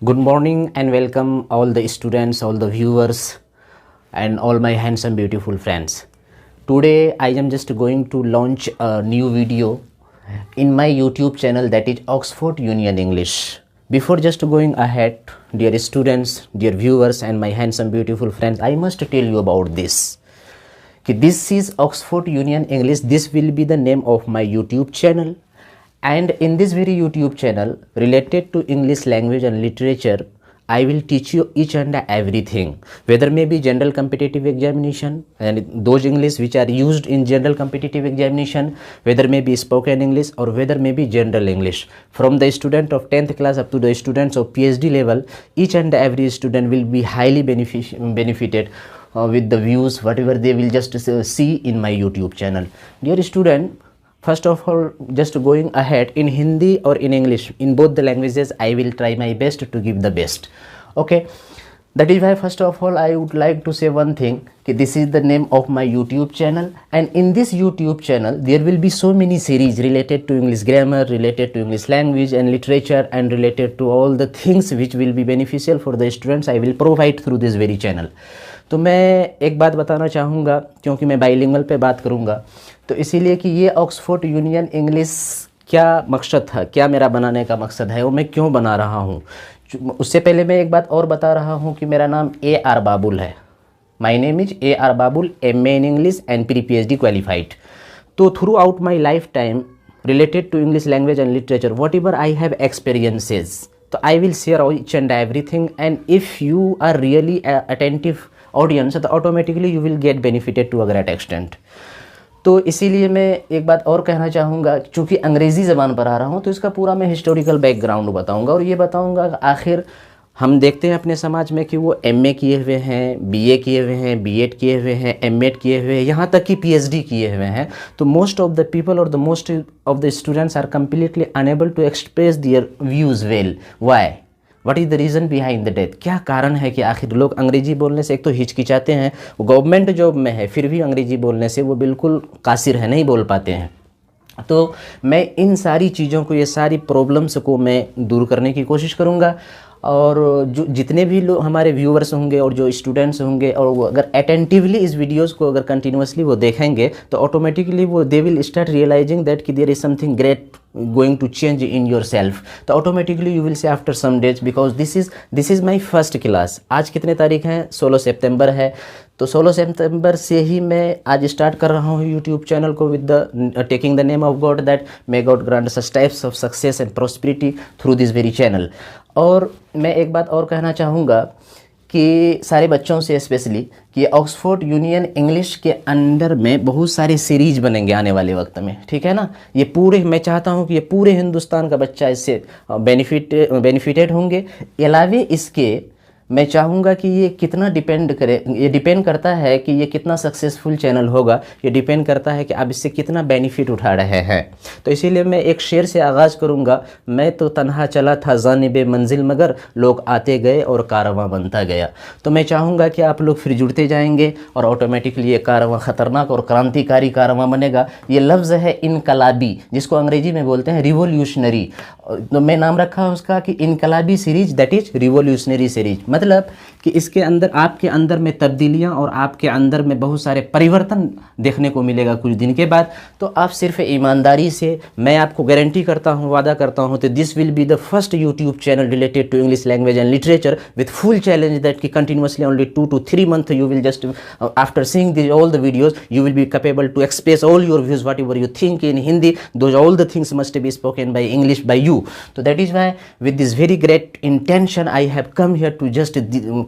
Good morning and welcome all the students, all the viewers and all my handsome beautiful friends. Today I am just going to launch a new video in my YouTube channel, that is Oxford Union English. Before just going ahead, dear students, dear viewers and my handsome beautiful friends, I must tell you about this. This is Oxford Union English. This will be the name of my YouTube channel. And in this very YouTube channel related to English language and literature, I will teach you each and everything, whether maybe general competitive examination and those English which are used in general competitive examination, whether maybe spoken English or whether maybe general English. From the student of 10th class up to the students of PhD level, each and every student will be highly benefited with the views, whatever they will just see in my YouTube channel. Dear student, first of all, just going ahead, in Hindi or in English, in both the languages, I will try my best to give the best. Okay, that is why first of all I would like to say one thing. This is the name of my YouTube channel, and in this YouTube channel there will be so many series related to English grammar, related to English language and literature, and related to all the things which will be beneficial for the students. I will provide through this very channel. तो मैं एक बात बताना चाहूँगा, क्योंकि मैं bilingual पे बात करूँगा, तो इसीलिए कि ये ऑक्सफोर्ड यूनियन इंग्लिश क्या मकसद था, क्या मेरा बनाने का मकसद है, वो मैं क्यों बना रहा हूँ। उससे पहले मैं एक बात और बता रहा हूँ कि मेरा नाम AR बाबुल है। My name is AR Babul, MA in English and PhD qualified. तो throughout my lifetime related to English language and literature, whatever I have experiences, तो I will share each and everything, and if you are really attentive audience तो automatically you will get benefited to a great extent. तो इसीलिए मैं एक बात और कहना चाहूँगा, चूँकि अंग्रेज़ी ज़बान पर आ रहा हूँ तो इसका पूरा मैं हिस्टोरिकल बैकग्राउंड बताऊँगा, और ये बताऊँगा आखिर हम देखते हैं अपने समाज में कि वो MA किए हुए हैं, BA किए हुए हैं, B.Ed किए हुए हैं, M.Ed किए हुए हैं, यहाँ तक कि PhD किए हुए हैं, तो मोस्ट ऑफ द पीपल और the most of the students are completely unable to express their views well. Why? What is the reason behind the death? क्या कारण है कि आखिर लोग अंग्रेजी बोलने से एक तो हिचकिचाते हैं, वो गवर्नमेंट जॉब में है फिर भी अंग्रेजी बोलने से वो बिल्कुल कासिर है, नहीं बोल पाते हैं। तो मैं इन सारी चीज़ों को, ये सारी प्रॉब्लम्स को मैं दूर करने की कोशिश करूँगा, और जो जितने भी लोग हमारे व्यूअर्स होंगे और जो स्टूडेंट्स होंगे, और वो अगर अटेंटिवली इस वीडियोस को अगर कंटिन्यूसली वो देखेंगे तो ऑटोमेटिकली वो they will start realising that कि there is something great going to change in yourself. तो automatically you will say after some days, because this is my first class. आज कितने तारीख है? 16 सितंबर है। तो 16 सितंबर से ही मैं आज स्टार्ट कर रहा हूँ यूट्यूब चैनल को with the taking the name of God, that may God grant such types of success and prosperity through this very channel. और मैं एक बात और कहना चाहूँगा कि सारे बच्चों से स्पेशली कि ऑक्सफोर्ड यूनियन इंग्लिश के अंडर में बहुत सारे सीरीज बनेंगे आने वाले वक्त में, ठीक है ना। ये पूरे, मैं चाहता हूँ कि ये पूरे हिंदुस्तान का बच्चा इससे बेनिफिटेड होंगे। अलावे इसके मैं चाहूँगा कि ये कितना डिपेंड करे, ये डिपेंड करता है कि ये कितना सक्सेसफुल चैनल होगा, ये डिपेंड करता है कि आप इससे कितना बेनिफिट उठा रहे हैं। तो इसीलिए मैं एक शेर से आगाज़ करूँगा। मैं तो तन्हा चला था जानिबे मंजिल, मगर लोग आते गए और कारवां बनता गया। तो मैं चाहूँगा कि आप लोग फिर जुड़ते जाएंगे और ऑटोमेटिकली ये कारवां ख़तरनाक और क्रांतिकारी कारवां बनेगा। ये लफ्ज़ है इनकलाबी, जिसको अंग्रेजी में बोलते हैं रिवोल्यूशनरी। तो मैं नाम रखा है उसका कि इनकलाबी series, that is revolutionary series. मतलब कि इसके अंदर आपके अंदर में तब्दीलियां और आपके अंदर में बहुत सारे परिवर्तन देखने को मिलेगा कुछ दिन के बाद। तो आप सिर्फ ईमानदारी से, मैं आपको गारंटी करता हूं, वादा करता हूं, तो this will be the first YouTube channel related to English language and literature with full challenge, that कि continuously only 2 to 3 months you will just after seeing all the videos you will be capable to express all your views, whatever you think in Hindi, those all the things must be spoken by English by you. So that is why with this very great intention I have come here to just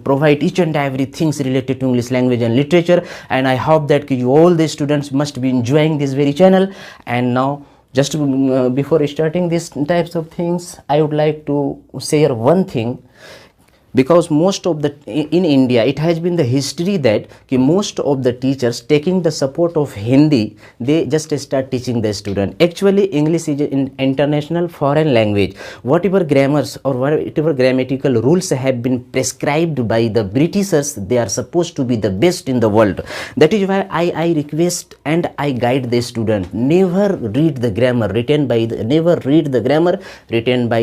provide each and every things related to English language and literature, and I hope that you all the students must be enjoying this very channel. And now just before starting these types of things, I would like to share one thing because most of the in India it has been the history that कि most of the teachers taking the support of Hindi they just start teaching the student. Actually English is an international foreign language. Whatever grammars or whatever grammatical rules have been prescribed by the Britishers, they are supposed to be the best in the world. That is why I request and I guide the student, never read the grammar written by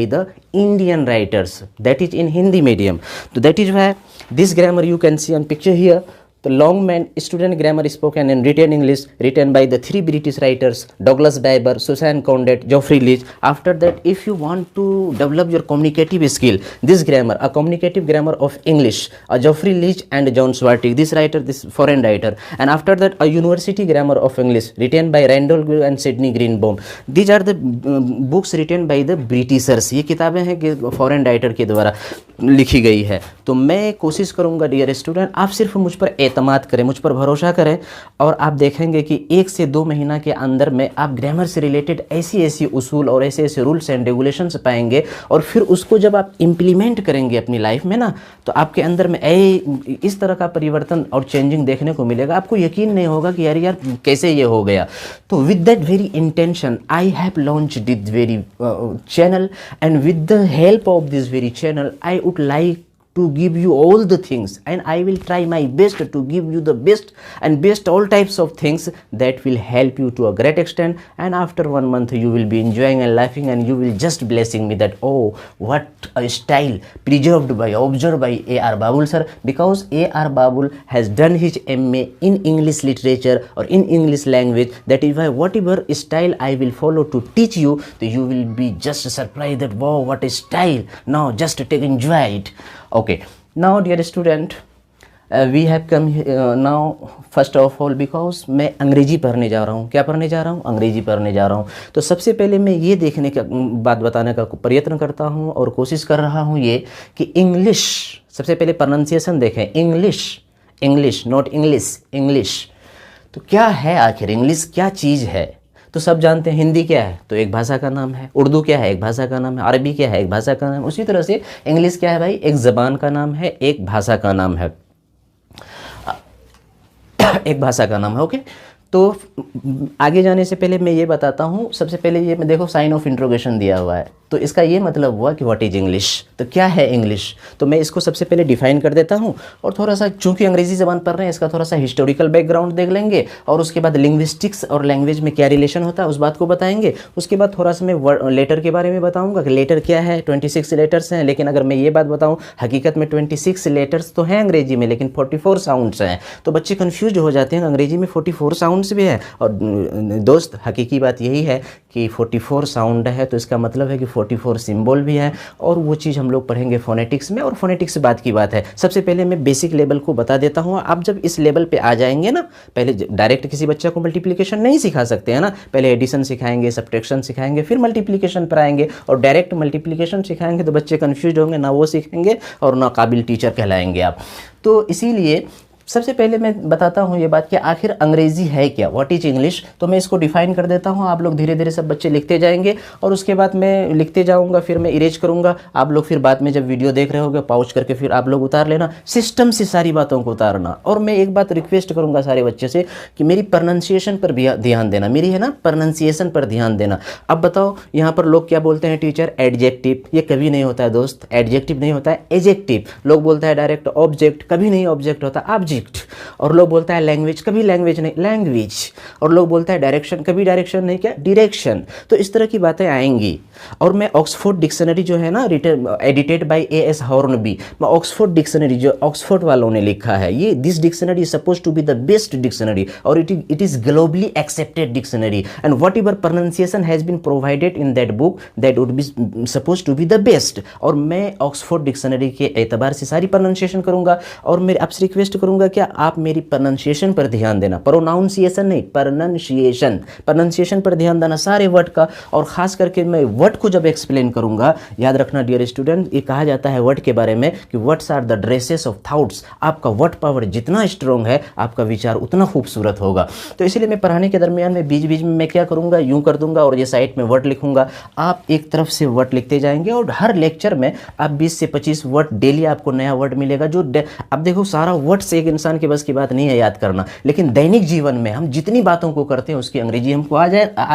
the Indian writers, that is in Hindi medium. So that is why this grammar you can see on picture here. The long man student grammar spoken and written English written by the 3 British writers, Douglas Diver, Susan Condet, Geoffrey Leach. After that, if you want to develop your communicative skill, this grammar, a communicative grammar of English, a Geoffrey Leach and John Swartig, this foreign writer. And after that, a university grammar of English written by Randall Grew and Sidney Greenbaum. These are the books written by the Britishers. ये किताबें हैं कि foreign writer के द्वारा लिखी गई है. तो मैं कोशिश करूंगा डियर स्टूडेंट, आप सिर्फ मुझ पर एतमाद करें, मुझ पर भरोसा करें और आप देखेंगे कि 1 से 2 महीना के अंदर में आप ग्रामर से रिलेटेड ऐसी उसूल और ऐसे रूल्स एंड रेगुलेशंस पाएंगे. और फिर उसको जब आप इम्प्लीमेंट करेंगे अपनी लाइफ में ना, तो आपके अंदर में इस तरह का परिवर्तन और चेंजिंग देखने को मिलेगा. आपको यकीन नहीं होगा कि यार कैसे ये हो गया. तो with that very intention I have launched this very channel, and with the help of this very channel I would like to give you all the things, and I will try my best to give you the best all types of things that will help you to a great extent. And after 1 month you will be enjoying and laughing, and you will just blessing me that, oh, what a style observed by A.R. Babul sir, because A.R. Babul has done his MA in English literature or in English language. That is why whatever style I will follow to teach you, so you will be just surprised that, wow, what a style. Now just take enjoy it. Okay, now dear student, we have come now first of all because मैं अंग्रेजी पढ़ने जा रहा हूँ. क्या पढ़ने जा रहा हूँ? अंग्रेजी पढ़ने जा रहा हूँ. तो सबसे पहले मैं ये देखने का बात बताने का प्रयत्न करता हूँ और कोशिश कर रहा हूँ ये कि इंग्लिश, सबसे पहले प्रोनाउंसिएशन देखें. English not English. तो क्या है आखिर इंग्लिश, क्या चीज़ है? तो सब जानते हैं हिंदी क्या है, तो एक भाषा का नाम है. उर्दू क्या है? एक भाषा का नाम है. अरबी क्या है? एक भाषा का नाम है. उसी तरह से इंग्लिश क्या है भाई? एक ज़बान का नाम है, एक भाषा का नाम है, एक भाषा का नाम है. ओके, तो आगे जाने से पहले मैं ये बताता हूँ. सबसे पहले ये मैं देखो साइन ऑफ इंट्रोगेशन दिया हुआ है, तो इसका ये मतलब हुआ कि व्हाट इज इंग्लिश. तो क्या है इंग्लिश? तो मैं इसको सबसे पहले डिफाइन कर देता हूँ, और थोड़ा सा चूंकि अंग्रेजी ज़बान पढ़ रहे हैं इसका थोड़ा सा हिस्टोरिकल बैकग्राउंड देख लेंगे, और उसके बाद लिंग्विस्टिक्स और लैंग्वेज में क्या रिलेशन होता है उस बात को बताएंगे. उसके बाद थोड़ा सा मैं लेटर के बारे में बताऊँगा कि लेटर क्या है. 26 लेटर्स हैं, लेकिन अगर मैं ये बात बताऊँ, हकीकत में 26 लेटर्स तो हैं अंग्रेजी में, लेकिन 44 साउंड्स हैं. तो बच्चे कन्फ्यूज हो जाते हैं, अंग्रेजी में 44 साउंड्स भी हैं. और दोस्त हकीकी बात यही है कि 44 साउंड है, तो इसका मतलब है कि 44 सिंबल भी है, और वो चीज़ हम लोग पढ़ेंगे फोनेटिक्स में. और फोनेटिक्स बात की बात है. सबसे पहले मैं बेसिक लेवल को बता देता हूँ. आप जब इस लेवल पे आ जाएंगे ना, पहले डायरेक्ट किसी बच्चे को मल्टीप्लिकेशन नहीं सिखा सकते हैं ना. पहले एडिशन सिखाएंगे, सब्ट्रैक्शन सिखाएंगे, फिर मल्टीप्लिकेशन पर आएंगे. और डायरेक्ट मल्टीप्लिकेशन सिखाएंगे तो बच्चे कन्फ्यूज होंगे, ना वो सीखेंगे और ना काबिल टीचर कहलाएंगे आप. तो इसीलिए सबसे पहले मैं बताता हूँ ये बात कि आखिर अंग्रेजी है क्या, व्हाट इज इंग्लिश. तो मैं इसको डिफाइन कर देता हूँ. आप लोग धीरे धीरे सब बच्चे लिखते जाएंगे, और उसके बाद मैं लिखते जाऊँगा, फिर मैं इरेज करूँगा. आप लोग फिर बाद में जब वीडियो देख रहे होगे पाउच करके फिर आप लोग उतार लेना, सिस्टम से सारी बातों को उतारना. और मैं एक बात रिक्वेस्ट करूँगा सारे बच्चे से कि मेरी प्रोनाउंसिएशन पर भी ध्यान देना, मेरी है ना प्रोनाउंसिएशन पर ध्यान देना. अब बताओ यहाँ पर लोग क्या बोलते हैं टीचर? एडजेक्टिव. ये कभी नहीं होता है दोस्त, एडजेक्टिव नहीं होता है, एजेक्टिव. लोग बोलता है डायरेक्ट ऑब्जेक्ट, कभी नहीं ऑब्जेक्ट होता, ऑब्जेक्ट. और लोग बोलता है लैंग्वेज, कभी लैंग्वेज नहीं, लैंग्वेज. और लोग बोलता है डायरेक्शन, कभी डायरेक्शन नहीं, क्या? डायरेक्शन. तो इस तरह की बातें आएंगी. और मैं ऑक्सफोर्ड डिक्शनरी जो है ना, एडिटेड बाय A.S. हॉर्नबी, मैं ऑक्सफोर्ड डिक्शनरी जो ऑक्सफोर्ड वालों ने लिखा है, ये this dictionary is suppose to be the best dictionary, और it is globally accepted dictionary. And whatever pronunciation has been provided in that book, that would be suppose to be the best. और मैं Oxford dictionary के एतबार से सारी pronunciation करूंगा. और मैं आपसे रिक्वेस्ट करूंगा करूँगा क्या, आप मेरी प्रोनाउंसिएशन पर ध्यान देना, प्रोनाउंसिएशन नहीं, प्रोनाउंसिएशन पर ध्यान देना सारे वर्ड का। और ख़ास करके मैं वर्ड को जब एक्सप्लेन करूँगा, याद रखना डियर स्टूडेंट, ये कहा जाता है वर्ड के बारे में कि words are the dresses of thoughts. आपका वर्ड पावर जितना स्ट्रॉन्ग है, आपका विचार उतना खूबसूरत होगा। तो इसलिए मैं पढ़ाने के दरमियान में बीच बीच में मैं क्या करूँगा, यूँ कर दूंगा और ये साइड में वर्ड लिखूंगा। आप एक तरफ से वर्ड लिखते जाएंगे और हर लेक्चर में आप 20 से 25 वर्ड डेली आपको नया वर्ड मिलेगा। जो अब देखो, सारा वर्ड से एक इंसान के बस की बात नहीं है याद करना, लेकिन दैनिक जीवन में हम जितनी बातों को करते हैं उसकी अंग्रेजी हमको आ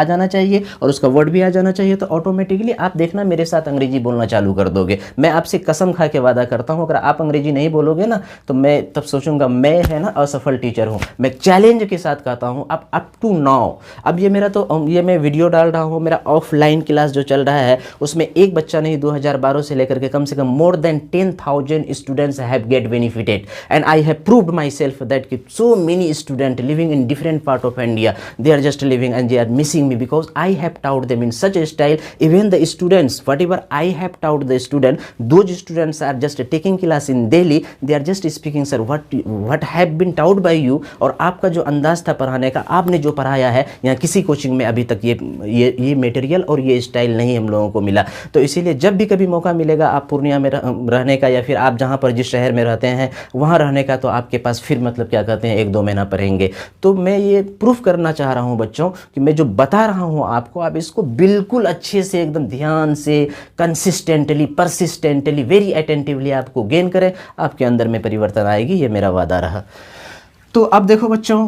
जाना चाहिए और उसका वर्ड भी आ जाना चाहिए। तो ऑटोमेटिकली आप देखना मेरे साथ अंग्रेजी बोलना चालू कर दोगे। मैं आपसे कसम खा के वादा करता हूँ, अगर आप अंग्रेजी नहीं बोलोगे ना तो मैं तब सोचूंगा मैं है ना असफल टीचर हूँ। मैं चैलेंज के साथ कहता हूँ, अब अप टू नाउ, अब ये मेरा तो ये मैं वीडियो डाल रहा हूँ, मेरा ऑफलाइन क्लास जो चल रहा है उसमें एक बच्चा नहीं, 2012 से लेकर के कम से कम more than 10,000 students have get benefited and I have proved myself that कि so many student living in different part of India, they are just living and they are missing me because I have taught them in such a style. Even the students, whatever I have taught the student, those students are just taking class in Delhi, they are just speaking sir what have been taught by you। और आपका जो अंदाज था पढ़ाने का, आपने जो पढ़ाया है, यहाँ किसी कोचिंग में अभी तक ये मटेरियल और ये स्टाइल नहीं हम लोगों को मिला। तो इसीलिए जब भी कभी मौका मिलेगा आप पूर्णिया में रहने का, या फिर आप जहाँ पर जिस शहर में रहते हैं वहाँ रहने का, तो आपके पास फिर मतलब क्या कहते हैं 1-2 महीना पढ़ेंगे। तो मैं ये प्रूफ करना चाह रहा हूँ बच्चों कि मैं जो बता रहा हूँ आपको, आप इसको बिल्कुल अच्छे से एकदम ध्यान से कंसिस्टेंटली परसिस्टेंटली वेरी अटेंटिवली आपको गेन करें, आपके अंदर में परिवर्तन आएगी, ये मेरा वादा रहा। तो अब देखो बच्चों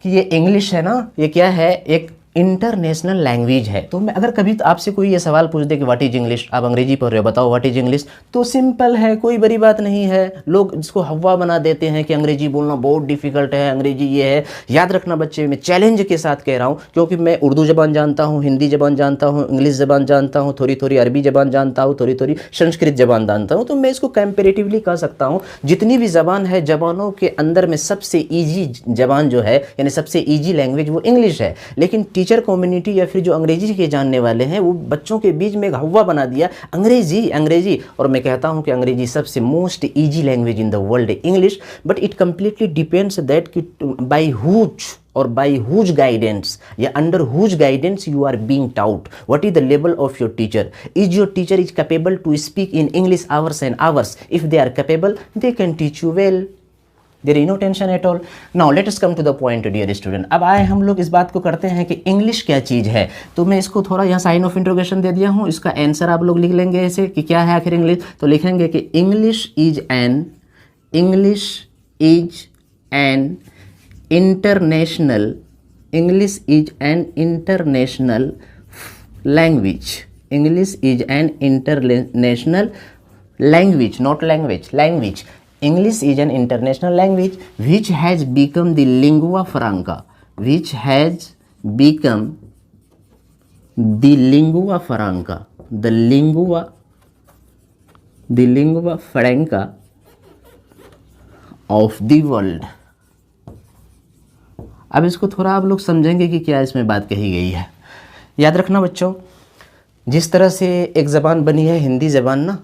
कि ये इंग्लिश है ना, ये क्या है, एक इंटरनेशनल लैंग्वेज है। तो मैं अगर कभी तो आपसे कोई ये सवाल पूछ दे कि व्हाट इज इंग्लिश, आप अंग्रेजी पढ़ रहे हो, बताओ व्हाट इज इंग्लिश, तो सिंपल है, कोई बड़ी बात नहीं है। लोग इसको हवा बना देते हैं कि अंग्रेजी बोलना बहुत डिफिकल्ट है, अंग्रेजी ये है। याद रखना बच्चे, मैं चैलेंज के साथ कह रहा हूँ, क्योंकि मैं उर्दू ज़बान जानता हूँ, हिंदी ज़बान जानता हूँ, इंग्लिश ज़बान जानता हूँ, थोड़ी थोड़ी अरबी ज़बान जानता हूँ, थोड़ी थोड़ी संस्कृत ज़बान जानता हूँ। तो मैं इसको कंपेरेटिवली कह सकता हूँ, जितनी भी ज़बान है, ज़बानों के अंदर में सबसे ईजी ज़बान जो है, यानी सबसे ईजी लैंग्वेज वो इंग्लिश है। लेकिन टीचर कम्युनिटी फिर जो अंग्रेजी के जानने वाले हैं, वो बच्चों के बीच में एक हवा बना दिया अंग्रेजी अंग्रेजी। और मैं कहता हूं कि अंग्रेजी सबसे most easy language in the world है English, but it completely depends that कि बाय हुज और बाय हुज गाइडेंस या under whose guidance you are being taught, what is the level of your teacher. Is your teacher is capable to speak in English hours and hours? If they are capable, they can teach you well, there is no tension at all. Now let us come to the point dear student. अब आए हम लोग इस बात को करते हैं कि इंग्लिश क्या चीज़ है। तो मैं इसको थोड़ा यहाँ साइन ऑफ इंट्रोगेशन दे दिया हूँ, इसका आंसर आप लोग लिख लेंगे ऐसे कि क्या है आखिर इंग्लिश। तो लिखेंगे कि English is an international language. English is an international language, not language, language. English is an international language which has become the lingua franca, which has become the lingua franca, the lingua franca of the world। अब इसको थोड़ा आप लोग समझेंगे कि क्या इसमें बात कही गई है। याद रखना बच्चों, जिस तरह से एक ज़बान बनी है हिंदी ज़बान ना,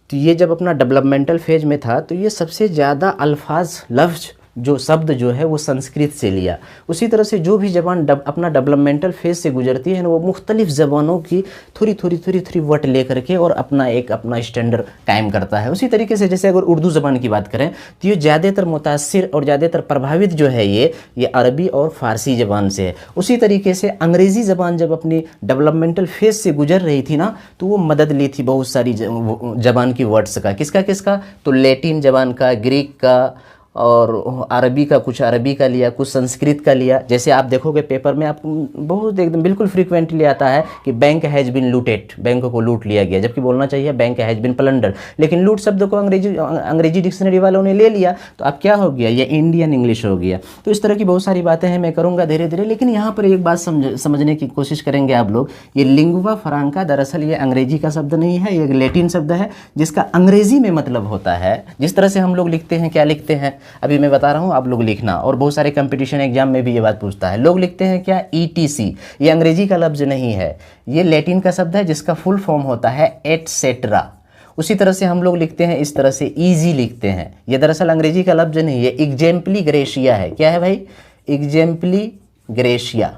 तो ये जब अपना डेवलपमेंटल फेज में था तो ये सबसे ज़्यादा अल्फाज लफ्ज़ जो शब्द जो है वो संस्कृत से लिया। उसी तरह से जो भी ज़बान अपना डेवलपमेंटल फेज से गुजरती है ना, वो मुख्तलिफ ज़बानों की थोड़ी वर्ड ले करके और अपना स्टैंडर्ड कायम करता है। उसी तरीके से जैसे अगर उर्दू ज़बान की बात करें तो ये ज़्यादातर मुतासिर और ज़्यादातर प्रभावित जो है ये अरबी और फ़ारसी ज़बान से है। उसी तरीके से अंग्रेज़ी ज़बान जब अपनी डेवलपमेंटल फेज से गुजर रही थी ना, तो वो मदद ली थी बहुत सारी ज़बान की वर्ड्स का। किसका? तो लैटिन ज़बान का, ग्रीक का और अरबी का, कुछ अरबी का लिया, कुछ संस्कृत का लिया। जैसे आप देखोगे पेपर में आप बहुत एकदम बिल्कुल फ्रीक्वेंटली आता है कि bank has been looted, bank को लूट लिया गया, जबकि बोलना चाहिए बैंक हैज़ बिन प्लंडर। लेकिन लूट शब्द को अंग्रेजी डिक्शनरी वालों ने ले लिया, तो अब क्या हो गया, ये इंडियन इंग्लिश हो गया। तो इस तरह की बहुत सारी बातें हैं, मैं करूँगा धीरे धीरे। लेकिन यहाँ पर एक बात समझने की कोशिश करेंगे आप लोग। ये लिंगुआ फ्रांका दरअसल ये अंग्रेजी का शब्द नहीं है, ये एक लैटिन शब्द है जिसका अंग्रेजी में मतलब होता है। जिस तरह से हम लोग लिखते हैं, क्या लिखते हैं अभी मैं बता रहा हूँ, आप लोग लिखना। और बहुत सारे कंपटीशन एग्जाम में भी ये बात पूछता है, लोग लिखते हैं क्या, ETC। ये अंग्रेजी का लफ्ज़ नहीं है, ये लैटिन का शब्द है जिसका फुल फॉर्म होता है एटसेट्रा। उसी तरह से हम लोग लिखते हैं, इस तरह से ईजी लिखते हैं। ये दरअसल अंग्रेजी का लफ्ज नहीं है, एग्जाम्पली ग्रेशिया है। क्या है भाई? एग्जाम्पली ग्रेशिया,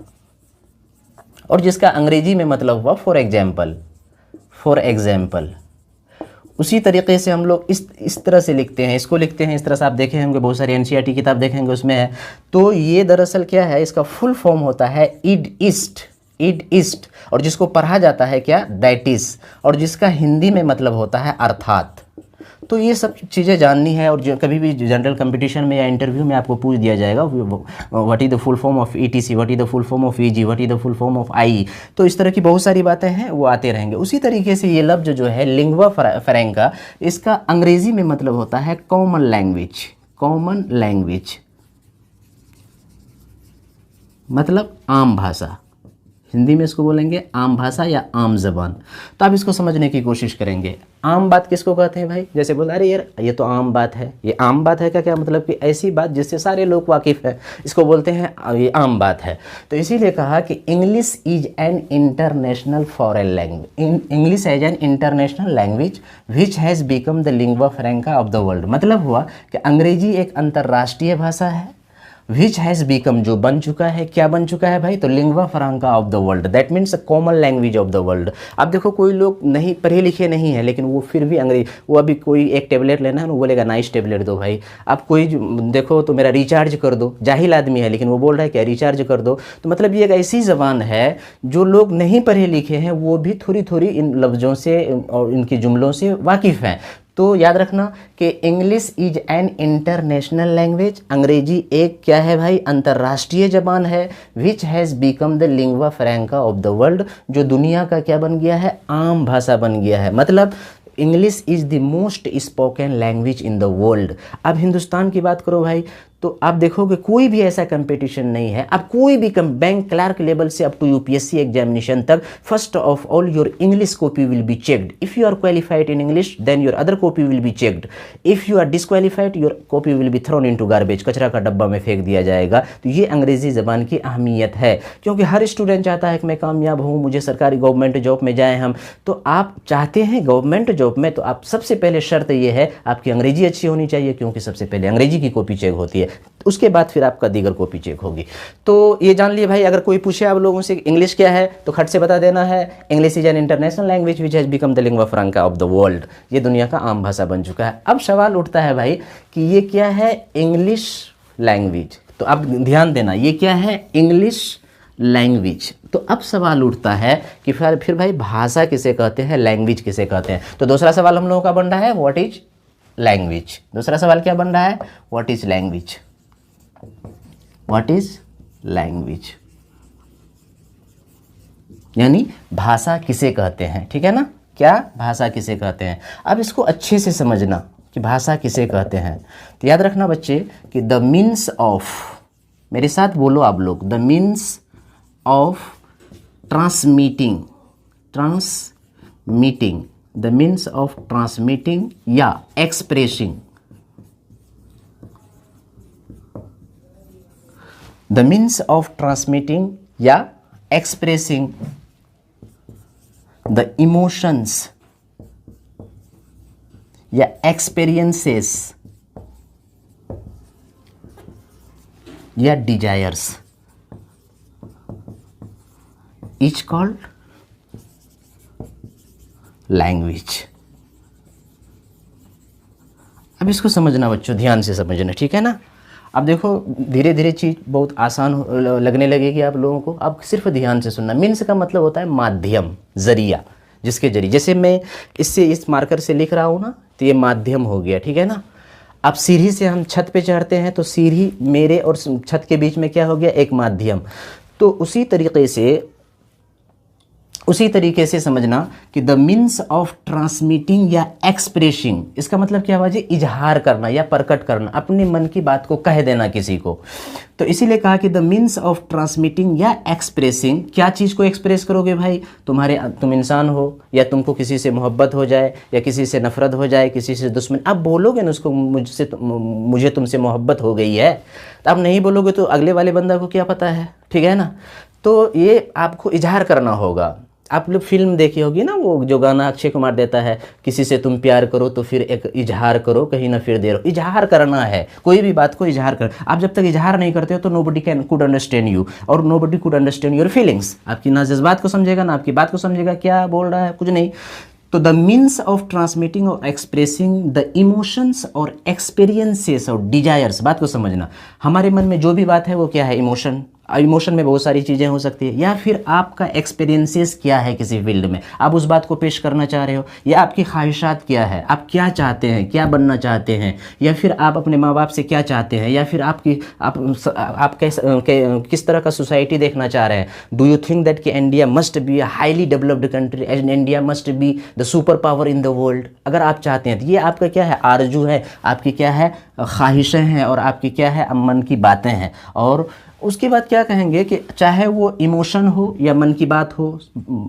और जिसका अंग्रेजी में मतलब हुआ फॉर एग्जाम्पल, फॉर एग्जाम्पल। उसी तरीके से हम लोग इस तरह से लिखते हैं, इसको लिखते हैं इस तरह से। आप देखे होंगे बहुत सारी एनसीईआरटी किताब देखेंगे उसमें है। तो ये दरअसल क्या है, इसका फुल फॉर्म होता है इड ईस्ट, इड ईस्ट, और जिसको पढ़ा जाता है क्या, दैट इज, और जिसका हिंदी में मतलब होता है अर्थात। तो ये सब चीज़ें जाननी है, और जो कभी भी जनरल कंपटीशन में या इंटरव्यू में आपको पूछ दिया जाएगा what is the full form of ETC, what is the full form of EG, what is the full form of I. तो इस तरह की बहुत सारी बातें हैं, वो आते रहेंगे। उसी तरीके से ये लफ्ज़ जो है लिंग्वा फ्रैंका, इसका अंग्रेजी में मतलब होता है कॉमन लैंग्वेज, कॉमन लैंग्वेज मतलब आम भाषा। हिंदी में इसको बोलेंगे आम भाषा या आम जबान। तो आप इसको समझने की कोशिश करेंगे। आम बात किसको कहते हैं भाई? जैसे बोला, अरे यार ये तो आम बात है। ये आम बात है का क्या मतलब? कि ऐसी बात जिससे सारे लोग वाकिफ़ है, इसको बोलते हैं ये आम बात है। तो इसीलिए कहा कि English is an international foreign language, English as an international language which has become the lingua franca of the world. मतलब हुआ कि अंग्रेजी एक अंतर्राष्ट्रीय भाषा है, विच हैज़ बिकम, जो बन चुका है। क्या बन चुका है भाई? तो lingua franca of the world, that means common language of the world. अब देखो कोई लोग नहीं पढ़े लिखे नहीं है, लेकिन वो फिर भी अंग्रेजी, वो अभी कोई एक टेबलेट लेना है ना, वो बोलेगा नाइस टेबलेट दो भाई। आप कोई देखो तो मेरा रिचार्ज कर दो, जाहिल आदमी है लेकिन वो बोल रहा है क्या, रिचार्ज कर दो। तो मतलब ये एक ऐसी ज़बान है जो लोग नहीं पढ़े लिखे हैं वो भी थोड़ी थोड़ी इन लफ्ज़ों से और इनके जुमलों से वाकिफ़ हैं। तो याद रखना कि English is an international language, अंग्रेजी एक क्या है भाई, अंतर्राष्ट्रीय जबान है, विच has become the lingua franca of the world, जो दुनिया का क्या बन गया है, आम भाषा बन गया है। मतलब English is the most spoken language in the world. अब हिंदुस्तान की बात करो भाई, तो आप देखोगे कोई भी ऐसा कंपटीशन नहीं है। अब कोई भी बैंक क्लर्क लेवल से अप टू यूपीएससी एग्जामिनेशन तक, first of all your English copy will be checked. If you are qualified in English then your other copy will be checked. If you are disqualified your copy will be thrown into garbage, कचरा का डब्बा में फेंक दिया जाएगा। तो ये अंग्रेजी ज़बान की अहमियत है, क्योंकि हर स्टूडेंट चाहता है कि मैं कामयाब हूँ, मुझे सरकारी गवर्नमेंट जॉब में जाएँ हम। तो आप चाहते हैं गवर्नमेंट जॉब में, तो आप सबसे पहले शर्त ये है आपकी अंग्रेजी अच्छी होनी चाहिए, क्योंकि सबसे पहले अंग्रेजी की कॉपी चेक होती है, उसके बाद फिर आपका दीगर कॉपी चेक होगी। तो ये जान लिए भाई। अगर कोई पूछे आप लोगों से इंग्लिश क्या है, तो खट से बता देना है English is an international language which has become the lingua franca of the world. ये दुनिया का आम भाषा बन चुका है। अब सवाल उठता है भाई कि ये क्या है, इंग्लिश लैंग्वेज। तो अब ध्यान देना, ये क्या है, इंग्लिश लैंग्वेज। तो अब सवाल उठता है कि फिर भाई भाषा किसे कहते हैं, लैंग्वेज किसे कहते हैं। तो दूसरा सवाल हम लोगों का बन रहा है व्हाट इज लैंग्वेज। दूसरा सवाल क्या बन रहा है, what is language, what is language, यानी भाषा किसे कहते हैं। ठीक है ना, क्या भाषा किसे कहते हैं। अब इसको अच्छे से समझना कि भाषा किसे कहते हैं। तो याद रखना बच्चे कि द मीन्स ऑफ, मेरे साथ बोलो आप लोग, the means of transmitting, the means of transmitting या expressing, the means of transmitting या एक्सप्रेसिंग द इमोशंस या एक्सपीरियंसेस या डिजायर्स इज कॉल्ड लैंग्वेज। अब इसको समझना बच्चों, ध्यान से समझना, ठीक है ना। अब देखो धीरे धीरे चीज़ बहुत आसान लगने लगेगी आप लोगों को। अब सिर्फ ध्यान से सुनना। मीन्स का मतलब होता है माध्यम, जरिया, जिसके जरिए, जैसे मैं इससे इस मार्कर से लिख रहा हूँ ना, तो ये माध्यम हो गया, ठीक है ना। अब सीढ़ी से हम छत पे चढ़ते हैं, तो सीढ़ी मेरे और छत के बीच में क्या हो गया, एक माध्यम। तो उसी तरीके से समझना कि द मीन्स ऑफ ट्रांसमिटिंग या एक्सप्रेसिंग, इसका मतलब क्या हुआ जी, इजहार करना या प्रकट करना, अपने मन की बात को कह देना किसी को। तो इसीलिए कहा कि द मीन्स ऑफ ट्रांसमिटिंग या एक्सप्रेसिंग, क्या चीज़ को एक्सप्रेस करोगे भाई, तुम इंसान हो या तुमको किसी से मोहब्बत हो जाए या किसी से नफरत हो जाए, किसी से दुश्मन, अब बोलोगे ना उसको, मुझे तुमसे मोहब्बत हो गई है। तो अब नहीं बोलोगे तो अगले वाले बंदा को क्या पता है, ठीक है ना। तो ये आपको इजहार करना होगा। आप लोग फिल्म देखी होगी ना, वो जो गाना अक्षय कुमार देता है, किसी से तुम प्यार करो तो फिर एक इजहार करो, कहीं ना फिर देर। इजहार करना है, कोई भी बात को इजहार कर। आप जब तक इजहार नहीं करते हो तो nobody can could understand you, और nobody could understand your feelings. आपकी ना जज्बात को समझेगा ना आपकी बात को समझेगा, क्या बोल रहा है, कुछ नहीं। तो द मीन्स ऑफ ट्रांसमिटिंग और एक्सप्रेसिंग द इमोशंस और एक्सपीरियंसेस और डिजायर्स, बात को समझना। हमारे मन में जो भी बात है वो क्या है, इमोशन। इमोशन में बहुत सारी चीज़ें हो सकती है, या फिर आपका एक्सपीरियंसेस क्या है किसी फील्ड में, आप उस बात को पेश करना चाह रहे हो, या आपकी ख्वाहिशात क्या है, आप क्या चाहते हैं, क्या बनना चाहते हैं, या फिर आप अपने माँ बाप से क्या चाहते हैं, या फिर आप किस तरह का सोसाइटी देखना चाह रहे हैं। डू यू थिंक दैट कि India must be a highly developed country and India must be the super power in the world. अगर आप चाहते हैं तो ये आपका क्या है, आरजू है, आपकी क्या है, ख्वाहिशें हैं, और आपकी क्या है, मन की बातें हैं। और उसके बाद क्या कहेंगे कि चाहे वो इमोशन हो या मन की बात हो,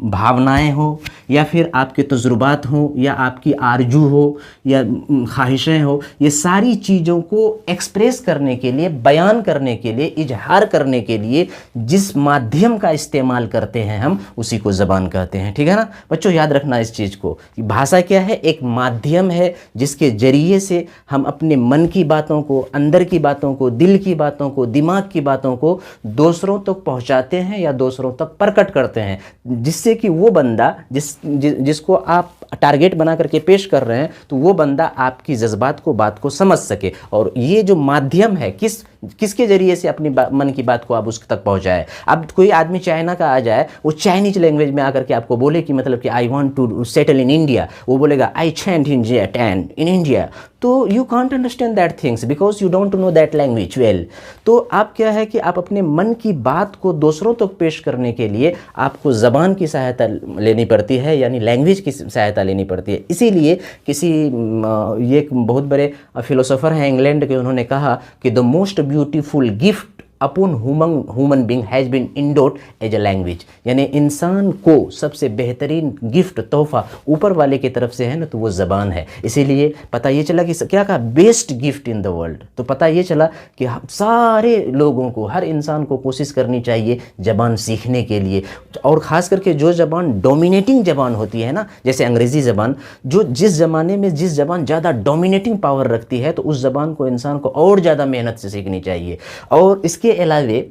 भावनाएं हो, या फिर आपके तजुर्बात हो, या आपकी आरजू हो, या ख्वाहिशें हो, ये सारी चीज़ों को एक्सप्रेस करने के लिए, बयान करने के लिए, इजहार करने के लिए जिस माध्यम का इस्तेमाल करते हैं हम, उसी को ज़बान कहते हैं। ठीक है ना बच्चों, याद रखना इस चीज़ को। भाषा क्या है, एक माध्यम है जिसके जरिए से हम अपने मन की बातों को, अंदर की बातों को, दिल की बातों को, दिमाग की बातों को दूसरों तक पहुंचाते हैं या दूसरों तक प्रकट करते हैं, जिससे कि वो बंदा जिसको आप टारगेट बना करके पेश कर रहे हैं, तो वो बंदा आपकी जज्बात को, बात को समझ सके। और ये जो माध्यम है, किसके जरिए से अपनी मन की बात को आप उसके तक पहुंचाए। अब कोई आदमी चाइना का आ जाए, वो चाइनीज लैंग्वेज में आकर के आपको बोले कि मतलब कि I want to settle in India, वो बोलेगा I chant in jet and in India, तो you can't understand that things because you don't know that language well. तो आप क्या है कि आप अपने मन की बात को दूसरों तक पेश करने के लिए आपको ज़बान की सहायता लेनी पड़ती है, यानी लैंग्वेज की सहायता लेनी पड़ती है। इसीलिए ये एक बहुत बड़े फिलोसोफर हैं इंग्लैंड के, उन्होंने कहा कि the most beautiful gift upon human being has been endowed as a language, यानी इंसान को सबसे बेहतरीन गिफ्ट, तोहफा ऊपर वाले की तरफ से है ना, तो वो ज़बान है। इसीलिए पता ये चला कि क्या कहा, best gift in the world. तो पता ये चला कि सारे लोगों को, हर इंसान को कोशिश करनी चाहिए ज़बान सीखने के लिए, और ख़ास करके जो ज़बान डोमिनेटिंग ज़बान होती है ना, जैसे अंग्रेज़ी ज़बान, जो जिस ज़माने में जिस ज़बान ज़्यादा डोमिनेटिंग पावर रखती है, तो उस ज़बान को इंसान को और ज़्यादा मेहनत से सीखनी चाहिए। और इसके अलावे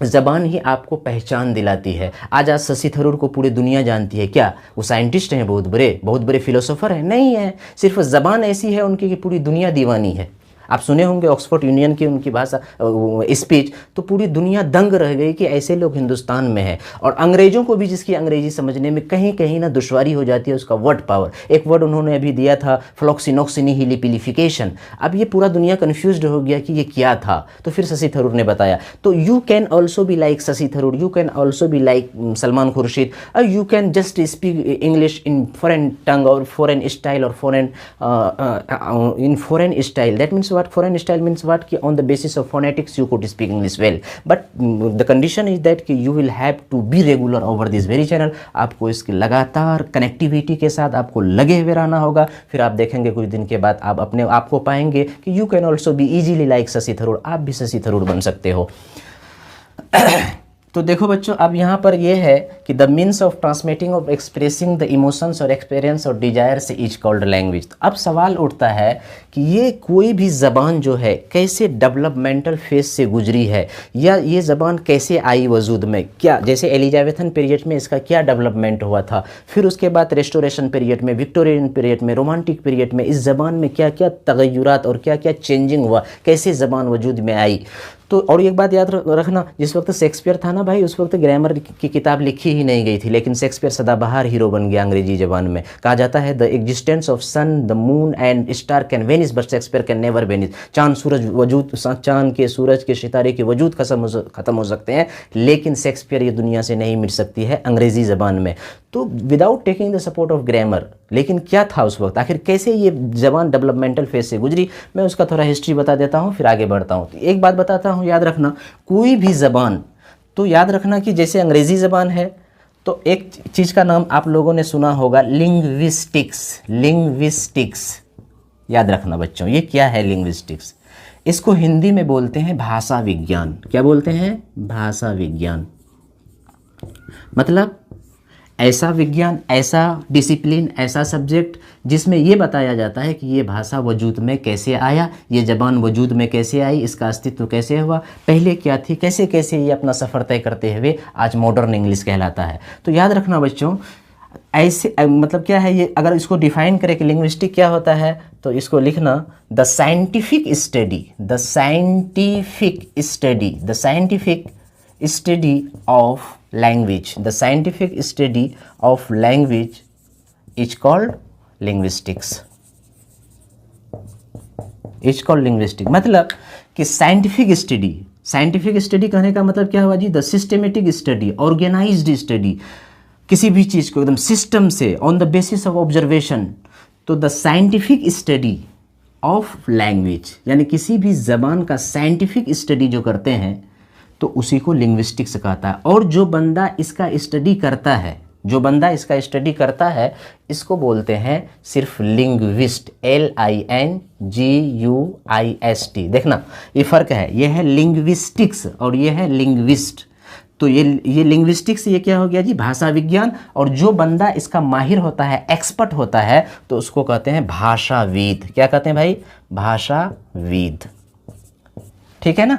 ज़बान ही आपको पहचान दिलाती है। आज शशि थरूर को पूरी दुनिया जानती है, क्या वो साइंटिस्ट हैं, बहुत बड़े फिलोसोफर हैं? नहीं है, सिर्फ ज़बान ऐसी है उनकी कि पूरी दुनिया दीवानी है। आप सुने होंगे ऑक्सफोर्ड यूनियन की उनकी भाषा स्पीच, तो पूरी दुनिया दंग रह गई कि ऐसे लोग हिंदुस्तान में हैं। और अंग्रेज़ों को भी जिसकी अंग्रेजी समझने में कहीं कहीं ना दुश्वारी हो जाती है, उसका वर्ड पावर। एक वर्ड उन्होंने अभी दिया था, फ्लॉक्सिनोक्सिनिहिलिपिलिफिकेशन। अब ये पूरा दुनिया कन्फ्यूज्ड हो गया कि ये क्या था, तो फिर शशि थरूर ने बताया। तो you can also be like Shashi Tharoor, you can also be like Salman Khurshid, और you can just speak English in foreign tongue और फॉरेन स्टाइल, और foreign style. That means what foreign style means what कि on the basis of phonetics you could speak English well, but the condition is that कि you will have to be regular over this very channel। आपको इसकी लगातार connectivity के साथ आपको लगे हुए रहना होगा। फिर आप देखेंगे कुछ दिन के बाद आप अपने आप को पाएंगे कि you can also be easily like Shashi Tharoor, आप भी शशि थरूर बन सकते हो। तो देखो बच्चों, अब यहाँ पर ये है कि the means of transmitting of expressing the emotions और एक्सपीरियंस और डिजायर्स इज कॉल्ड लैंग्वेज। तो अब सवाल उठता है कि ये कोई भी ज़बान जो है कैसे डेवलपमेंटल फेज से गुजरी है, या ये ज़बान कैसे आई वजूद में, क्या जैसे एलिजाबेथन पीरियड में इसका क्या डेवलपमेंट हुआ था, फिर उसके बाद रेस्टोरेशन पीरियड में, विक्टोरियन पीरियड में, रोमांटिक पीरियड में इस ज़बान में क्या क्या तगय्युरात और क्या क्या चेंजिंग हुआ, कैसे ज़बान वजूद में आई। तो और एक बात याद रखना, जिस वक्त शेक्सपियर था ना भाई, उस वक्त ग्रामर की किताब लिखी ही नहीं गई थी, लेकिन शेक्सपियर सदाबहार हीरो बन गया अंग्रेजी ज़बान में। कहा जाता है the existence of sun, the moon and star can vanish but Shakespeare can never vanish. चांद के, सूरज के, सितारे के वजूद ख़त्म हो सकते हैं, लेकिन शेक्सपियर ये दुनिया से नहीं मिट सकती है अंग्रेज़ी ज़बान में। तो without taking the support of grammar, लेकिन क्या था उस वक्त, आखिर कैसे ये ज़बान डेवलपमेंटल फेज से गुजरी, मैं उसका थोड़ा हिस्ट्री बता देता हूँ, फिर आगे बढ़ता हूँ। तो एक बात बताता हूँ, याद रखना, कोई भी ज़बान, तो याद रखना कि जैसे अंग्रेज़ी ज़बान है, तो एक चीज़ का नाम आप लोगों ने सुना होगा, लिंग्विस्टिक्स। याद रखना बच्चों, ये क्या है लिंग्विस्टिक्स? इसको हिंदी में बोलते हैं भाषा विज्ञान। क्या बोलते हैं? भाषा विज्ञान। मतलब ऐसा विज्ञान, ऐसा डिसिप्लिन, ऐसा सब्जेक्ट जिसमें ये बताया जाता है कि ये भाषा वजूद में कैसे आया, ये ज़बान वजूद में कैसे आई, इसका अस्तित्व कैसे हुआ, पहले क्या थी, कैसे कैसे ये अपना सफ़र तय करते हुए आज मॉडर्न इंग्लिश कहलाता है। तो याद रखना बच्चों, ऐसे मतलब क्या है ये, अगर इसको डिफाइन करें कि लिंग्विस्टिक क्या होता है तो इसको लिखना the scientific study, the scientific study, the scientific study of language, the scientific study of language is called linguistics, is called linguistic. मतलब कि साइंटिफिक स्टडी, साइंटिफिक स्टडी कहने का मतलब क्या हुआ जी, the systematic study, organised study, किसी भी चीज़ को एकदम सिस्टम से on the basis of observation. तो the scientific study of language, यानी किसी भी ज़बान का साइंटिफिक स्टडी जो करते हैं तो उसी को लिंग्विस्टिक्स कहता है। और जो बंदा इसका स्टडी करता है, जो बंदा इसका स्टडी करता है, इसको बोलते हैं सिर्फ लिंग्विस्ट, LINGUIST। देखना ये फ़र्क है, ये है लिंग्विस्टिक्स और ये है लिंग्विस्ट। तो ये लिंग्विस्टिक्स, ये क्या हो गया जी, भाषा विज्ञान। और जो बंदा इसका माहिर होता है, एक्सपर्ट होता है, तो उसको कहते हैं भाषाविद। क्या कहते हैं भाई, भाषाविद। ठीक है ना,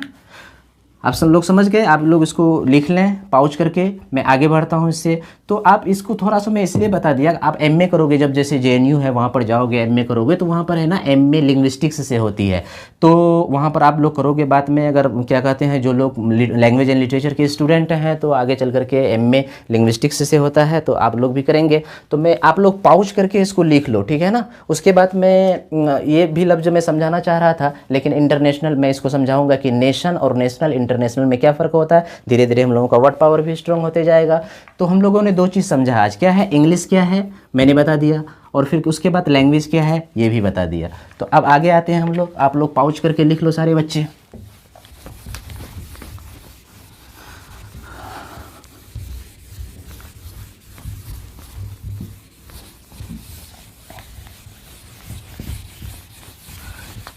आप सब लोग समझ गए। आप लोग इसको लिख लें पाउच करके, मैं आगे बढ़ता हूँ इससे। तो आप इसको थोड़ा सा मैं इसलिए बता दिया, आप एमए करोगे, जब जैसे JNU है वहाँ पर जाओगे एमए करोगे, तो वहाँ पर है ना एमए लिंग्विस्टिक्स से होती है। तो वहाँ पर आप लोग करोगे, बाद में अगर क्या कहते हैं, जो लोग लैंग्वेज एंड लिटरेचर के स्टूडेंट हैं तो आगे चल करके एमए लिंग्विस्टिक्स से होता है, तो आप लोग भी करेंगे। तो मैं आप लोग पाउच करके इसको लिख लो, ठीक है ना। उसके बाद मैं ये भी लफ्ज़ मैं समझाना चाह रहा था, लेकिन इंटरनेशनल मैं इसको समझाऊंगा कि नेशन और नेशनल, इंटरनेशनल में क्या फ़र्क होता है। धीरे धीरे हम लोगों का वर्ड पावर भी स्ट्रॉन्ग होते जाएगा। तो हम लोगों ने दो चीज़ समझा आज, क्या है इंग्लिश क्या है मैंने बता दिया, और फिर उसके बाद लैंग्वेज क्या है ये भी बता दिया। तो अब आगे आते हैं हम लोग, आप लोग पाउच करके लिख लो सारे बच्चे।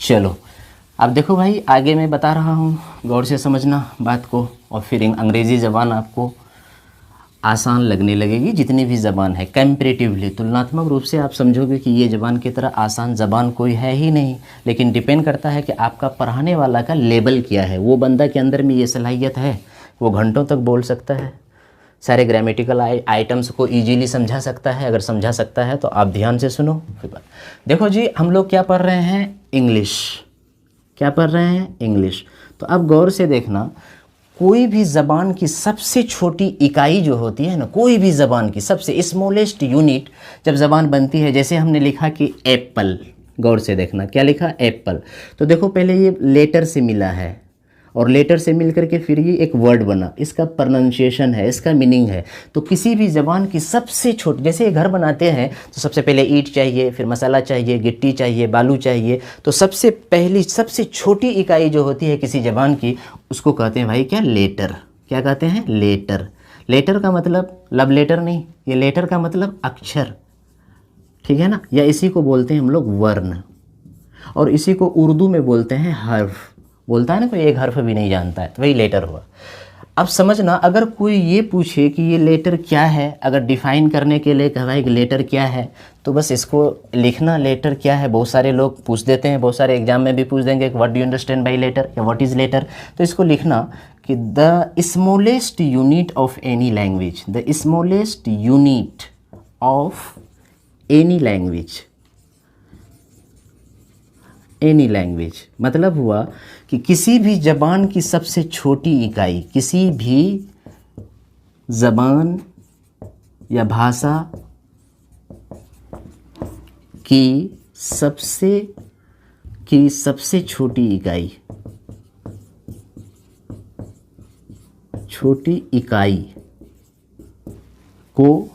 चलो अब देखो भाई, आगे मैं बता रहा हूँ, गौर से समझना बात को, और फिर अंग्रेज़ी ज़बान आपको आसान लगने लगेगी। जितनी भी ज़बान है कंपैरेटिवली, तुलनात्मक रूप से आप समझोगे कि ये ज़बान की तरह आसान ज़बान कोई है ही नहीं। लेकिन डिपेंड करता है कि आपका पढ़ाने वाला का लेवल क्या है। वो बंदा के अंदर में ये सलाहियत है, वो घंटों तक बोल सकता है, सारे ग्रामेटिकल आइटम्स को ईजीली समझा सकता है। अगर समझा सकता है तो आप ध्यान से सुनो। देखो जी, हम लोग क्या पढ़ रहे हैं, इंग्लिश। क्या पढ़ रहे हैं, इंग्लिश। तो अब गौर से देखना, कोई भी ज़बान की सबसे छोटी इकाई जो होती है ना, कोई भी ज़बान की सबसे स्मॉलेस्ट यूनिट जब ज़बान बनती है, जैसे हमने लिखा कि एप्पल, गौर से देखना क्या लिखा, एप्पल। तो देखो पहले ये लेटर से मिला है, और लेटर से मिल करके फिर ये एक वर्ड बना, इसका प्रोनाउंसिएशन है, इसका मीनिंग है। तो किसी भी ज़बान की सबसे छोटी, जैसे ये घर बनाते हैं तो सबसे पहले ईंट चाहिए, फिर मसाला चाहिए, गिट्टी चाहिए, बालू चाहिए। तो सबसे पहली सबसे छोटी इकाई जो होती है किसी ज़बान की, उसको कहते हैं भाई क्या, लेटर। क्या कहते हैं, लेटर। लेटर का मतलब लव लेटर नहीं, ये लेटर का मतलब अक्षर, ठीक है ना। या इसी को बोलते हैं हम लोग वर्ण, और इसी को उर्दू में बोलते हैं हर्फ। बोलता है ना कोई एक हर्फ भी नहीं जानता है, तो वही लेटर हुआ। अब समझना, अगर कोई ये पूछे कि ये लेटर क्या है, अगर डिफ़ाइन करने के लिए कहा कि लेटर क्या है, तो बस इसको लिखना, लेटर क्या है। बहुत सारे लोग पूछ देते हैं, बहुत सारे एग्जाम में भी पूछ देंगे what do you understand by letter या व्हाट इज़ लेटर। तो इसको लिखना कि the smallest unit of any language, the smallest unit of any language. Any language मतलब हुआ कि किसी भी ज़बान की सबसे छोटी इकाई, किसी भी ज़बान या भाषा की सबसे छोटी इकाई, छोटी इकाई को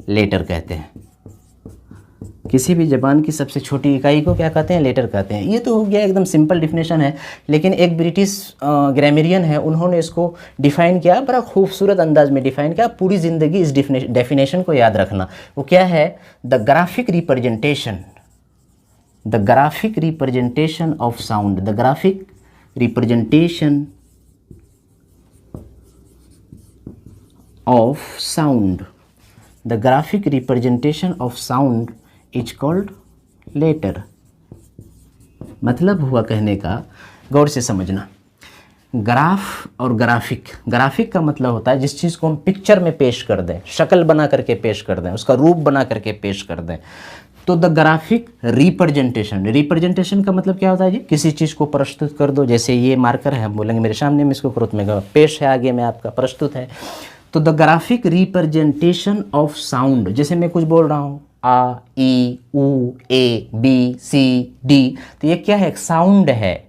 लेटर कहते हैं। किसी भी ज़बान की सबसे छोटी इकाई को क्या कहते हैं, लेटर कहते हैं। ये तो हो गया एकदम सिंपल डिफिनेशन है, लेकिन एक ब्रिटिश ग्रामेरियन है, उन्होंने इसको डिफ़ाइन किया, बड़ा खूबसूरत अंदाज में डिफ़ाइन किया। पूरी ज़िंदगी इस डेफिनेशन को याद रखना। वो क्या है, the graphic representation, the graphic representation of sound, the graphic representation of sound the graphic representation of sound is called letter. मतलब हुआ कहने का, गौर से समझना, ग्राफ और ग्राफिक, ग्राफिक का मतलब होता है जिस चीज़ को हम पिक्चर में पेश कर दें, शक्ल बना करके पेश कर दें, उसका रूप बना करके पेश कर दें, तो द ग्राफिक रिप्रेजेंटेशन, रिप्रेजेंटेशन का मतलब क्या होता है जी, किसी चीज़ को प्रस्तुत कर दो। जैसे ये मार्कर है, हम बोलेंगे मेरे सामने में इसको करो, में पेश है, आगे में आपका प्रस्तुत है। तो the graphic representation of sound, जैसे मैं कुछ बोल रहा हूँ, आ, ई, ऊ, ए, बी, सी, डी, तो ये क्या है, एक साउंड है।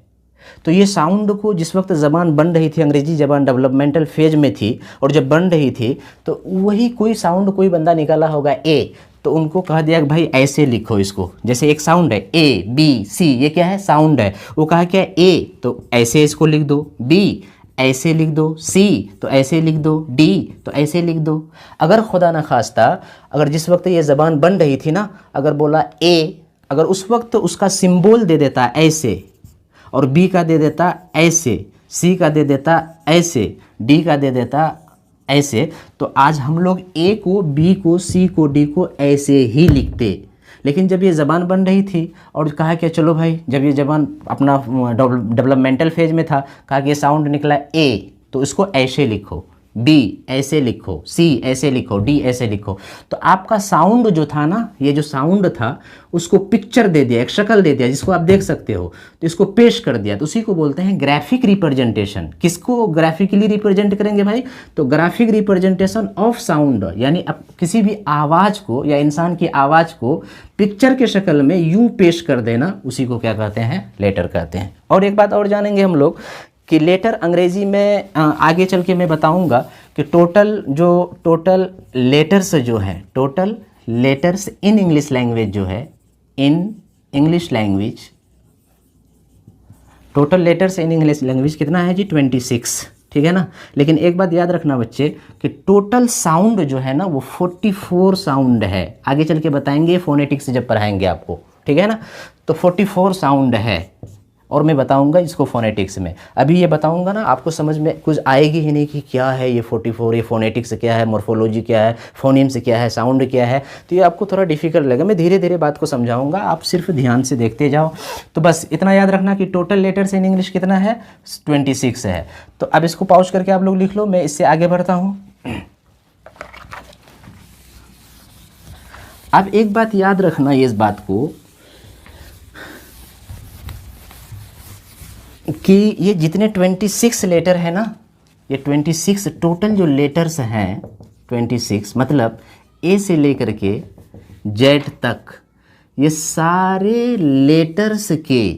तो ये साउंड को जिस वक्त ज़बान बन रही थी, अंग्रेजी ज़बान डेवलपमेंटल फेज में थी, और जब बन रही थी तो वही कोई साउंड कोई बंदा निकाला होगा ए, तो उनको कहा दिया कि भाई ऐसे लिखो इसको। जैसे एक साउंड है ए, बी, सी, ये क्या है, साउंड है। वो कहा क्या, ए तो ऐसे इसको लिख दो, बी ऐसे लिख दो, सी तो ऐसे लिख दो, डी तो ऐसे लिख दो। अगर खुदा न खास्ता, अगर जिस वक्त ये ज़बान बन रही थी ना, अगर बोला ए, अगर उस वक्त उसका सिंबल दे देता ऐसे, और बी का दे देता ऐसे, सी का दे देता ऐसे, डी का दे देता ऐसे, तो आज हम लोग ए को, बी को, सी को, डी को ऐसे ही लिखते। लेकिन जब ये ज़बान बन रही थी और कहा कि चलो भाई, जब ये ज़बान अपना डेवलपमेंटल फेज में था, कहा कि ये साउंड निकला ए, तो इसको ऐसे लिखो, बी ऐसे लिखो, सी ऐसे लिखो, डी ऐसे लिखो। तो आपका साउंड जो था ना, ये जो साउंड था, उसको पिक्चर दे दिया, एक शक्ल दे दिया जिसको आप देख सकते हो, तो इसको पेश कर दिया, तो उसी को बोलते हैं ग्राफिक रिप्रेजेंटेशन। किसको ग्राफिकली रिप्रेजेंट करेंगे भाई, तो ग्राफिक रिप्रेजेंटेशन ऑफ साउंड, यानी अब किसी भी आवाज़ को या इंसान की आवाज़ को पिक्चर के शक्ल में यूं पेश कर देना, उसी को क्या कहते हैं, लेटर कहते हैं। और एक बात और जानेंगे हम लोग कि लेटर अंग्रेजी में आगे चल के मैं बताऊंगा कि टोटल लेटर्स जो है, total letters in English language जो है, in English language, total letters in English language कितना है जी, 26, ठीक है ना। लेकिन एक बात याद रखना बच्चे कि टोटल साउंड जो है ना वो 44 साउंड है। आगे चल के बताएंगे फोनेटिक्स जब पढ़ाएंगे आपको, ठीक है ना। तो 44 साउंड है, और मैं बताऊंगा इसको फोनेटिक्स में। अभी ये बताऊंगा ना, आपको समझ में कुछ आएगी ही नहीं कि क्या है ये 44, ये फोनेटिक्स क्या है, मॉर्फोलॉजी क्या है, फोनीम्स क्या है, साउंड क्या है, तो ये आपको थोड़ा डिफिकल्ट लगेगा। मैं धीरे धीरे बात को समझाऊंगा, आप सिर्फ ध्यान से देखते जाओ। तो बस इतना याद रखना कि टोटल लेटर्स इन इंग्लिश कितना है, 26 है। तो अब इसको पॉज करके आप लोग लिख लो, मैं इससे आगे बढ़ता हूँ। अब एक बात याद रखना, ये इस बात को कि ये जितने 26 लेटर है ना, ये 26 टोटल जो लेटर्स हैं, 26 मतलब ए से लेकर के जेड तक, ये सारे लेटर्स के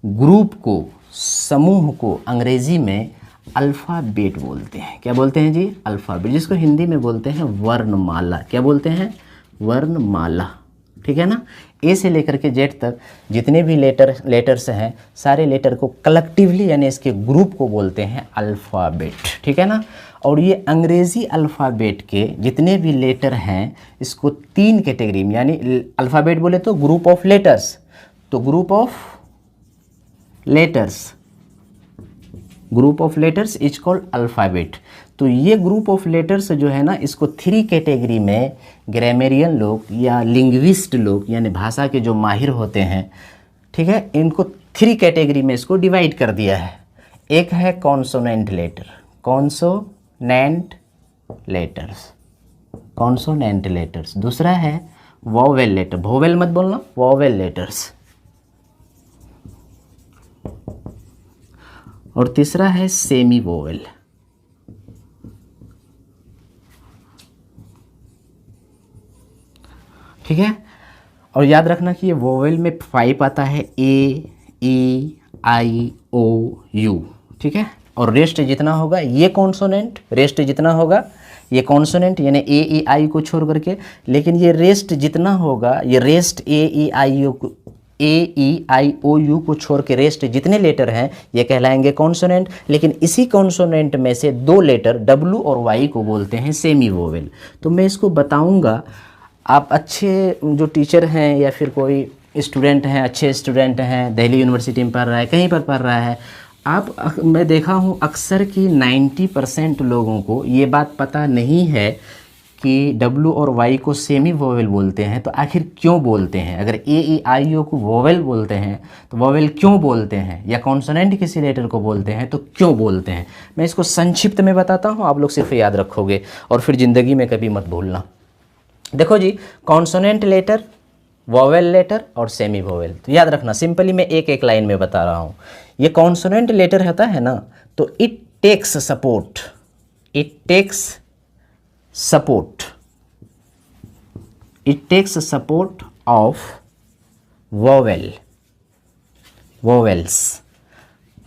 ग्रुप को, समूह को अंग्रेजी में अल्फ़ाबेट बोलते हैं। क्या बोलते हैं जी, अल्फ़ाबेट, जिसको हिंदी में बोलते हैं वर्णमाला। क्या बोलते हैं, वर्णमाला, ठीक है ना। ए से लेकर के जेड तक जितने भी लेटर्स हैं, सारे लेटर को कलेक्टिवली यानी इसके ग्रुप को बोलते हैं अल्फ़ाबेट, ठीक है ना। और ये अंग्रेज़ी अल्फ़ाबेट के जितने भी लेटर हैं, इसको 3 कैटेगरी में, यानी अल्फ़ाबेट बोले तो ग्रुप ऑफ लेटर्स, तो group of letters is called alphabet. तो ये ग्रुप ऑफ लेटर्स जो है ना, इसको 3 कैटेगरी में ग्रामेरियन लोग या लिंग्विस्ट लोग, यानी भाषा के जो माहिर होते हैं, ठीक है, इनको 3 कैटेगरी में इसको डिवाइड कर दिया है। एक है कॉन्सोनेंट लेटर, कॉन्सोनेंट लेटर्स। दूसरा है वोवेल लेटर, वोवेल मत बोलना, वोवेल लेटर्स। और तीसरा है सेमी वोवेल। ठीक है, और याद रखना कि ये वोवेल में 5 आता है, ए, ई, आई, ओ, यू, ठीक है। और रेस्ट जितना होगा ये कॉन्सोनेंट, रेस्ट जितना होगा ये कॉन्सोनेंट, यानी ए, ई, आई को छोड़ करके। लेकिन ये रेस्ट जितना होगा, ये rest A, E, I, O, you को छोड़ के रेस्ट जितने लेटर हैं ये कहलाएंगे कॉन्सोनेंट। लेकिन इसी कॉन्सोनेंट में से 2 लेटर डब्ल्यू और वाई को बोलते हैं सेमी वोवेल। तो मैं इसको बताऊंगा। आप अच्छे जो टीचर हैं या फिर कोई स्टूडेंट हैं, अच्छे स्टूडेंट हैं, दिल्ली यूनिवर्सिटी में पढ़ रहा है, कहीं पर पढ़ रहा है, मैं देखा हूँ अक्सर कि 90% लोगों को ये बात पता नहीं है कि डब्लू और वाई को सेमी वोवेल बोलते हैं, तो आखिर क्यों बोलते हैं? अगर ए ई आई ओ को वोवेल बोलते हैं तो वोवेल क्यों बोलते हैं, या कॉन्सोनेंट किसी लेटर को बोलते हैं तो क्यों बोलते हैं? मैं इसको संक्षिप्त में बताता हूँ, आप लोग सिर्फ याद रखोगे और फिर ज़िंदगी में कभी मत भूलना। देखो जी, कॉन्सोनेंट लेटर, वोवेल लेटर और सेमी वोवेल, तो याद रखना सिंपली मैं एक एक लाइन में बता रहा हूँ। ये कॉन्सोनेंट लेटर होता है ना, तो it takes support, it takes support, it takes support of vowels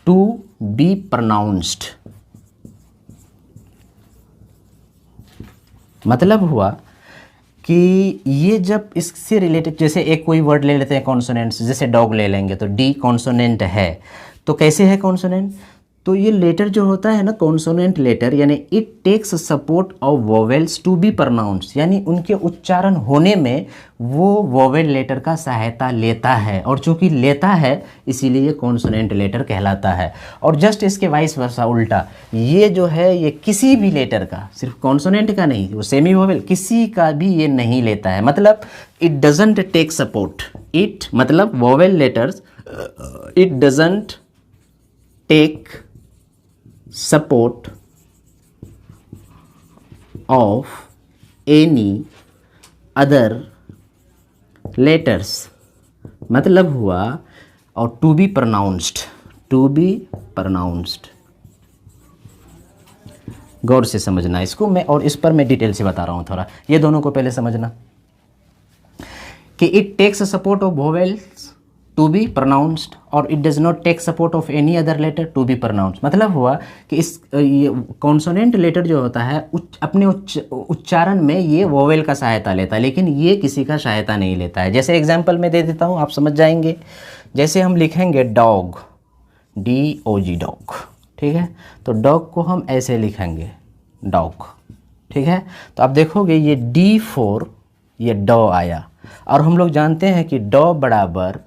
to be pronounced। मतलब हुआ कि ये जब इससे रिलेटेड, जैसे एक कोई वर्ड ले लेते हैं कॉन्सोनेंट्स, जैसे डॉग ले लेंगे तो डी कॉन्सोनेंट है, तो कैसे है कॉन्सोनेंट? तो ये लेटर जो होता है ना कॉन्सोनेंट लेटर, यानी it takes support of vowels to be pronounce, यानी उनके उच्चारण होने में वो वोवेल लेटर का सहायता लेता है, और चूंकि लेता है इसीलिए ये कॉन्सोनेंट लेटर कहलाता है। और जस्ट इसके वाइस वर्सा उल्टा, ये जो है ये किसी भी लेटर का, सिर्फ कॉन्सोनेंट का नहीं, वो सेमी वोवेल किसी का भी ये नहीं लेता है। मतलब it doesn't take support, it मतलब vowel letters, it doesn't take support of any other letters। मतलब हुआ, और to be pronounced, to be pronounced, गौर से समझना इसको मैं, और इस पर मैं डिटेल से बता रहा हूँ थोड़ा, ये दोनों को पहले समझना कि it takes support of vowels to be pronounced और it does not take support of any other letter to be pronounced. मतलब हुआ कि इस ये कॉन्सोनेंट लेटर जो होता है अपने उच्चारण में ये वोवेल का सहायता लेता है, लेकिन ये किसी का सहायता नहीं लेता है। जैसे एग्जांपल मैं दे देता हूँ, आप समझ जाएंगे। जैसे हम लिखेंगे dog, D O G dog, ठीक है, तो डॉग को हम ऐसे लिखेंगे डॉग, ठीक है। तो आप देखोगे ये D4 ये डॉ आया, और हम लोग जानते हैं कि डॉ बराबर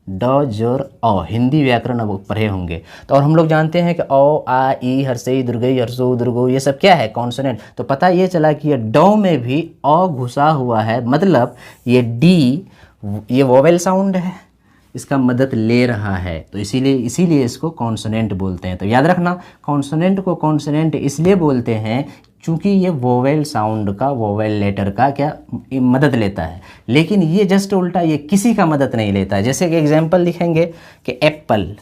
ड जोर अ, हिंदी व्याकरण अब पढ़े होंगे तो, और हम लोग जानते हैं कि ओ आ ई हर्षई दुर्गई हर्षो दुर्गो ये सब क्या है कॉन्सोनेंट। तो पता ये चला कि ये डॉ में भी अ घुसा हुआ है, मतलब ये डी ये वोवेल साउंड है, इसका मदद ले रहा है, तो इसीलिए इसको कॉन्सोनेंट बोलते हैं। तो याद रखना कॉन्सोनेंट को कॉन्सोनेंट इसलिए बोलते हैं क्योंकि ये वोवेल साउंड का, वोवेल लेटर का क्या मदद लेता है, लेकिन ये जस्ट उल्टा, ये किसी का मदद नहीं लेता है। जैसे कि एग्जांपल लिखेंगे कि एप्पल,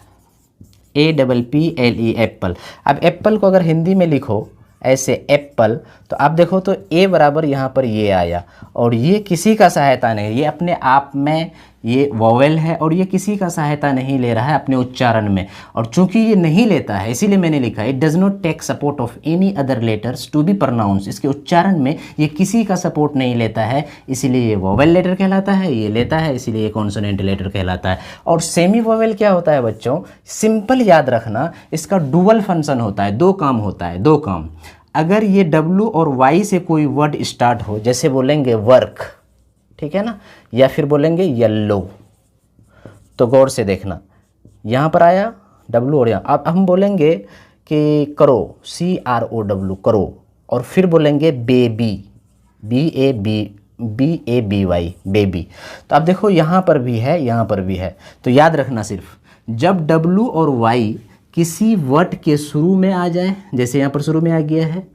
APPLE एप्पल। अब एप्पल को अगर हिंदी में लिखो ऐसे एप्पल, तो आप देखो तो ए बराबर यहाँ पर ये आया, और ये किसी का सहायता नहीं, ये अपने आप में ये वोवेल है और ये किसी का सहायता नहीं ले रहा है अपने उच्चारण में। और चूंकि ये नहीं लेता है इसीलिए मैंने लिखा it does not take support of any other letters to be pronounce, इसके उच्चारण में ये किसी का सपोर्ट नहीं लेता है, इसीलिए ये वोवेल लेटर कहलाता है। ये लेता है इसीलिए ये कॉन्सोनेंट लेटर कहलाता है। और सेमी वोवेल क्या होता है बच्चों, सिंपल याद रखना, इसका डुअल फंक्शन होता है, दो काम होता है, दो काम। अगर ये W और Y से कोई वर्ड स्टार्ट हो, जैसे बोलेंगे वर्क, ठीक है ना, या फिर बोलेंगे येलो, तो गौर से देखना यहाँ पर आया W और यहाँ, अब हम बोलेंगे कि करो, CROW करो, और फिर बोलेंगे बेबी, BABY बेबी, तो अब देखो यहाँ पर भी है, यहाँ पर भी है। तो याद रखना सिर्फ जब W और Y किसी वर्ड के शुरू में आ जाए, जैसे यहाँ पर शुरू में आ गया है,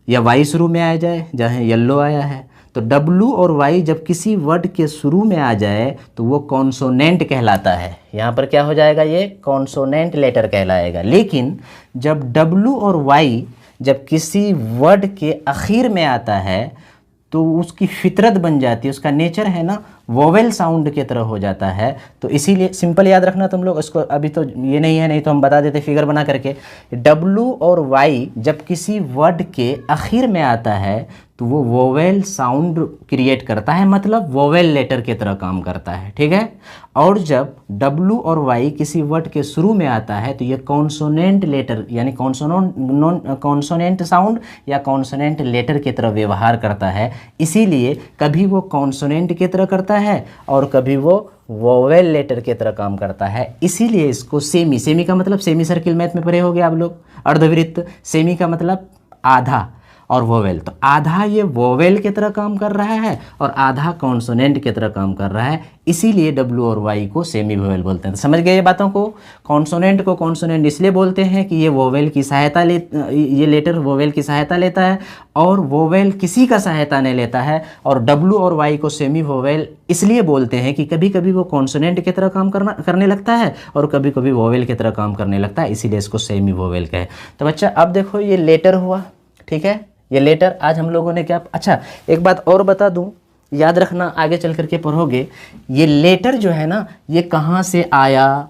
या Y शुरू में आ जाए जहाँ येलो आया है, तो W और Y जब किसी वर्ड के शुरू में आ जाए तो वो कॉन्सोनेंट कहलाता है। यहाँ पर क्या हो जाएगा, ये कॉन्सोनेंट लेटर कहलाएगा। लेकिन जब W और Y जब किसी वर्ड के आखिर में आता है तो उसकी फितरत बन जाती है, उसका नेचर है ना वोवेल साउंड की तरह हो जाता है। तो इसीलिए सिंपल याद रखना तुम लोग इसको, अभी तो ये नहीं है, नहीं तो हम बता देते फिगर बना करके। W और Y जब किसी वर्ड के आखिर में आता है तो वो वोवेल साउंड क्रिएट करता है, मतलब वोवेल लेटर की तरह काम करता है, ठीक है। और जब W और Y किसी वर्ड के शुरू में आता है तो ये कॉन्सोनेंट लेटर यानी कॉन्सोनेंट साउंड या कॉन्सोनेंट लेटर की तरह व्यवहार करता है। इसीलिए कभी वो कॉन्सोनेंट की तरह करता है और कभी वो वोवेल लेटर की तरह काम करता है। इसीलिए इसको सेमी, सेमी का मतलब सेमी सर्किल मैथ में पढ़े होंगे आप लोग, अर्धवृत्त, सेमी का मतलब आधा, और वोवेल। तो आधा ये वोवेल की तरह काम कर रहा है और आधा कॉन्सोनेंट की तरह काम कर रहा है, इसीलिए डब्ल्यू और वाई को सेमी वोवेल बोलते हैं। तो समझ गए ये बातों को। कॉन्सोनेंट को कॉन्सोनेंट इसलिए बोलते हैं कि ये वोवेल की सहायता ये लेटर वोवेल की सहायता लेता है और वोवेल किसी का सहायता नहीं लेता है। और डब्ल्यू और वाई को सेमी वोवेल इसलिए बोलते हैं कि कभी कभी वो कॉन्सोनेंट की तरह काम करने लगता है और कभी कभी वोवेल की तरह काम करने लगता है, इसीलिए इसको सेमी वोवेल कहे। तो बच्चा अब देखो ये लेटर हुआ, ठीक है, ये लेटर आज हम लोगों ने क्या, अच्छा एक बात और बता दूं, याद रखना आगे चल करके पढ़ोगे, ये लेटर जो है ना ये कहाँ से आया,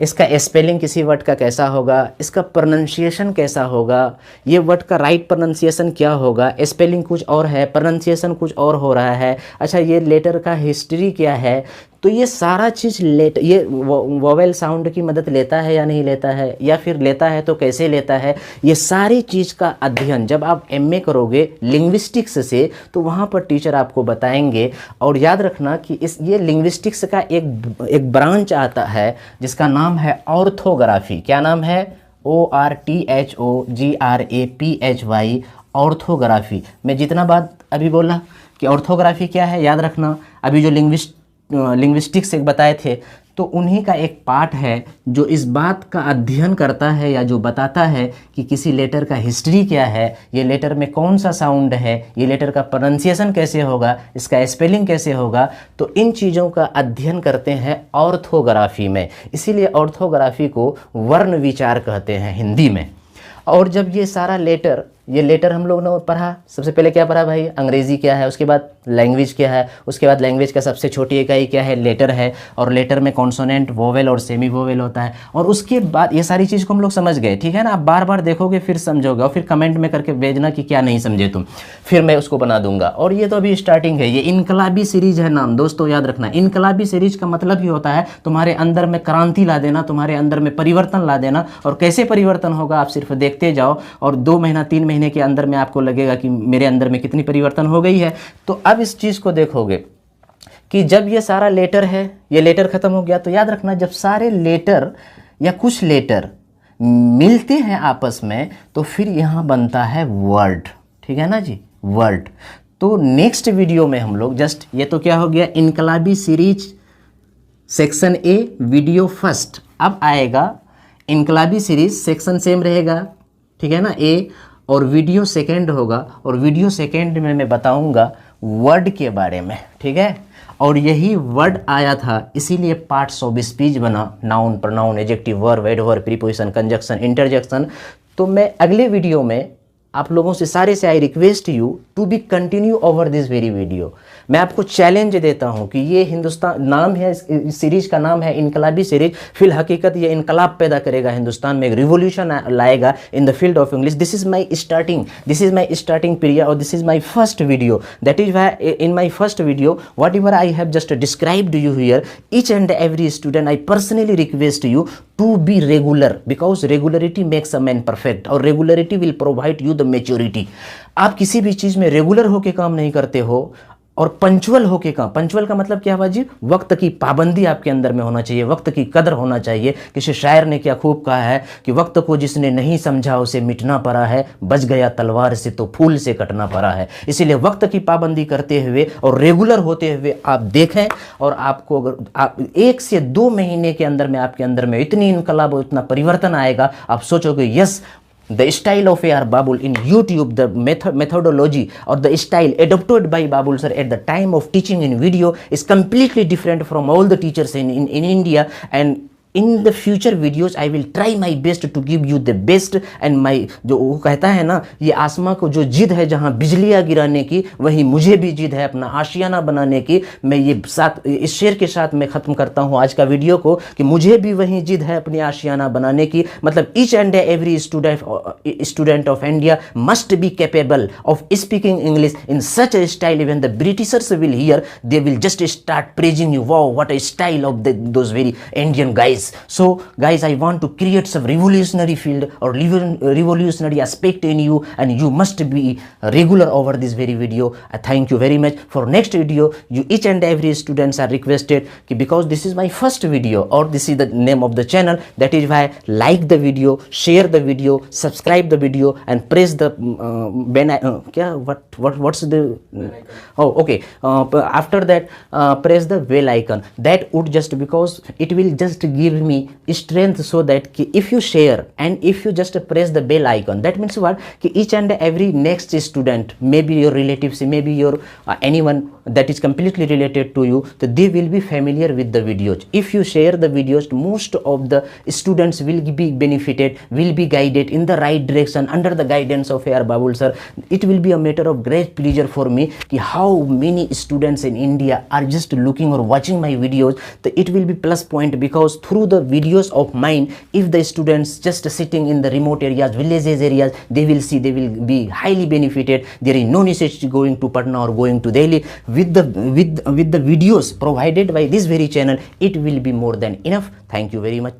इसका स्पेलिंग किसी वर्ड का कैसा होगा, इसका प्रोनाउंसिएशन कैसा होगा, ये वर्ड का राइट प्रोनाउंसिएशन क्या होगा, स्पेलिंग कुछ और है, प्रोनाउंसिएशन कुछ और हो रहा है, अच्छा ये लेटर का हिस्ट्री क्या है। तो ये सारा चीज़ ये वोवेल साउंड की मदद लेता है या नहीं लेता है, या फिर लेता है तो कैसे लेता है, ये सारी चीज़ का अध्ययन जब आप एमए करोगे लिंग्विस्टिक्स से तो वहाँ पर टीचर आपको बताएंगे। और याद रखना कि ये लिंग्विस्टिक्स का एक ब्रांच आता है जिसका नाम है ऑर्थोग्राफी। क्या नाम है? ORTHOGRAPHY, orthography. मैं जितना बात अभी बोला कि ऑर्थोग्राफी क्या है, याद रखना। अभी जो लिंग्विस्टिक्स एक बताए थे तो उन्हीं का एक पार्ट है जो इस बात का अध्ययन करता है या जो बताता है कि किसी लेटर का हिस्ट्री क्या है, ये लेटर में कौन सा साउंड है, ये लेटर का प्रोनाउंसिएशन कैसे होगा, इसका स्पेलिंग कैसे होगा। तो इन चीज़ों का अध्ययन करते हैं ऑर्थोग्राफी में, इसीलिए ऑर्थोग्राफी को वर्ण विचार कहते हैं हिंदी में। और जब ये सारा ये लेटर हम लोग ने पढ़ा, सबसे पहले क्या पढ़ा भाई? अंग्रेज़ी क्या है, उसके बाद लैंग्वेज क्या है, उसके बाद लैंग्वेज का सबसे छोटी इकाई क्या है? लेटर है। और लेटर में कॉन्सोनेंट, वोवेल और सेमी वोवेल होता है। और उसके बाद ये सारी चीज़ को हम लोग समझ गए, ठीक है ना। आप बार बार देखोगे फिर समझोगे और फिर कमेंट में करके भेजना कि क्या नहीं समझे तुम, फिर मैं उसको बना दूंगा। और ये तो अभी स्टार्टिंग है, ये इनकलाबी सीरीज है नाम, दोस्तों याद रखना। इनकलाबी सीरीज का मतलब ही होता है तुम्हारे अंदर में क्रांति ला देना, तुम्हारे अंदर में परिवर्तन ला देना। और कैसे परिवर्तन होगा आप सिर्फ देखते जाओ और 2 महीना 3 महीने के अंदर में आपको लगेगा कि मेरे अंदर में कितनी परिवर्तन हो गई है। तो अब इस चीज़ को देखोगे कि जब ये सारा लेटर है, ये लेटर खत्म हो गया, तो याद रखना जब सारे लेटर या कुछ लेटर मिलते हैं आपस में तो फिर यहाँ बनता है वर्ड, ठीक है ना जी, वर्ड। तो नेक्स्ट वीडियो में हम लोग जस्ट, ये तो क्या हो गया, इनकलाबी series section A video first. अब आएगा इनकलाबी सीरीज, सेक्शन सेम रहेगा, ठीक है ना, ए, और वीडियो सेकेंड होगा। और वीडियो सेकेंड में मैं बताऊंगा वर्ड के बारे में, ठीक है। और यही वर्ड आया था, इसीलिए पार्ट्स ऑफ स्पीच बना, noun, pronoun, adjective, verb, adverb, preposition, conjunction, interjection. तो मैं अगले वीडियो में आप लोगों से सारे से I request you to be continue over this very video. मैं आपको चैलेंज देता हूं कि ये हिंदुस्तान नाम है, इस सीरीज का नाम है इनकलाबी सीरीज। फिल हकीकत ये इनकलाब पैदा करेगा हिंदुस्तान में, एक रिवोल्यूशन लाएगा in the field of English. This is my starting period और this is my first video. That is why in my first video whatever I have just described you here, each and every student I personally request you to be regular, because regularity makes a man perfect और regularity will provide you the maturity. आप किसी भी चीज़ में regular होकर काम नहीं करते हो और पंचुअल होके काम, पंचुअल का मतलब क्या हुआ जी? वक्त की पाबंदी आपके अंदर में होना चाहिए, वक्त की कदर होना चाहिए। किसी शायर ने क्या खूब कहा है कि वक्त को जिसने नहीं समझा उसे मिटना पड़ा है, बच गया तलवार से तो फूल से कटना पड़ा है। इसीलिए वक्त की पाबंदी करते हुए और रेगुलर होते हुए आप देखें, और आपको अगर आप 1 से 2 महीने के अंदर में आपके अंदर में इतनी इनकलाब, इतना परिवर्तन आएगा, आप सोचोगे yes, the style of A.R. Babul in YouTube, the methodology or the style adopted by Babul sir at the time of teaching in video is completely different from all the teachers in India. And in the future videos I will try my best to give you the best and my, जो वो कहता है ना, ये आसमां को जो जिद है जहाँ बिजलियाँ गिराने की, वही मुझे भी जिद है अपना आशियाना बनाने की। मैं ये इस शेर के साथ मैं ख़त्म करता हूँ आज का वीडियो को कि मुझे भी वही जिद है अपनी आशियाना बनाने की। मतलब each and every student of India must be capable of speaking English in such A style when the Britishers will hear, they will just start praising you, wow what a style of those very Indian guys. guys. So guys, I want to create some revolutionary field or revolutionary aspect in you, and you must be regular over this very video. I thank you very much. For next video, you each and every students are requested, because this is my first video or this is the name of the channel, that is why like the video, share the video, subscribe the video, and press the what's the oh okay after that press the bell icon. That would just, because it will just give me strength, so that if you share and if you just press the bell icon, that means what, each and every next student, maybe your relatives, maybe your anyone that is completely related to you, so they will be familiar with the videos. If you share the videos, most of the students will be benefited, will be guided in the right direction under the guidance of AR Babul sir. It will be a matter of great pleasure for me how many students in India are just looking or watching my videos. It will be plus point, because through the videos of mine, if the students just sitting in the remote areas, villages areas, they will see, they will be highly benefited. There is no necessity going to Patna or going to Delhi. With the videos provided by this very channel, it will be more than enough. Thank you very much.